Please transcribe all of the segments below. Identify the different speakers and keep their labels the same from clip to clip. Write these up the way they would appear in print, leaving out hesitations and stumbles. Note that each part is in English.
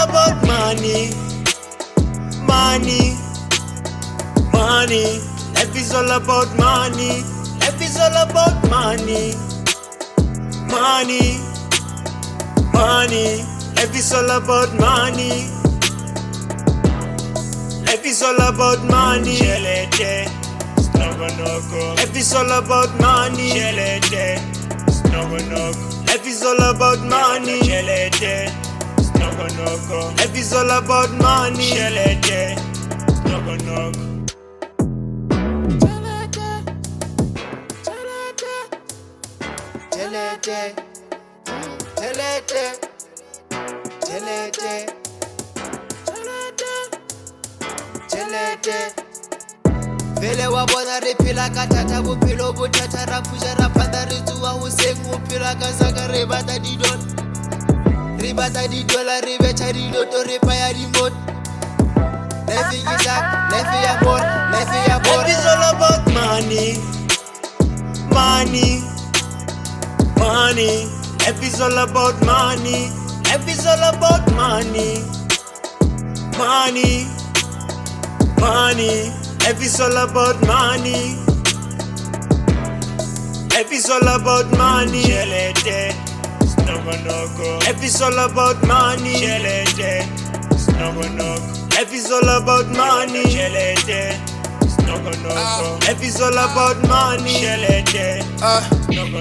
Speaker 1: about money, money, money. Life is all about money. Life is all about money, money, money. Life is all about money. Life is all about money. Shelete, snogonoko. Life is all about money. Shelete, snogonoko. Life is all about money. Shelete, snogonoko. Life is all about money. Shelete, snogonoko. Chelete, chelete, chelete, chelete.
Speaker 2: Vele wa bona re phela ka thata bophelo bo thata ra phusha ra phata re tsuwa hoseng o phela ka saka re batla didola re betha diloto re paya dimot. Life is up, life ya bor, life ya bor.
Speaker 1: Life is all about money, money, money. Life is all about money. Life is all about money, money, money. Life is all about money. Life is all about money. Shelete, snogonoko. Life is all about money. Shelete, snogonoko. Life is all about money. Shelete, snogonoko. Life is all about money. Shelete,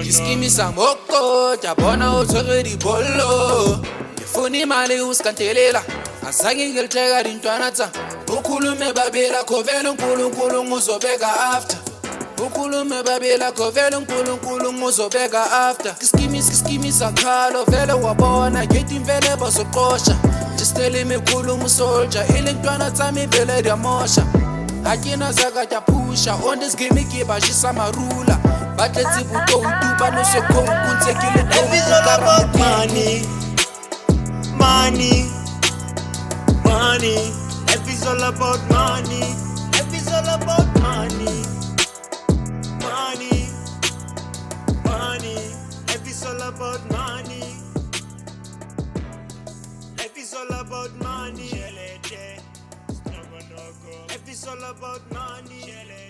Speaker 2: Iskimisa moko, jabona utshwere dibolo. Ifuni imali uskantelela, azange ngilitheka dintwana tsa. Ukhulume babela khovela uNkulunkulu ngizobeka after. Ukhulume babela khovela uNkulunkulu ngizobeka after. Iskimisa khalo vele wabona ngithi imvele bazoqosha. Just tell me khuluma soldier, ile ntwana tsami vele diyamosha. Akina zaka japusha, on this game ikiba shisa marula. Batletsi buto utuba no soko kunsekile.
Speaker 1: life is all about money, money, money. Life is all about money. Life is all about money, money, money. Life is all about money. Life is all about money. Life is all about money.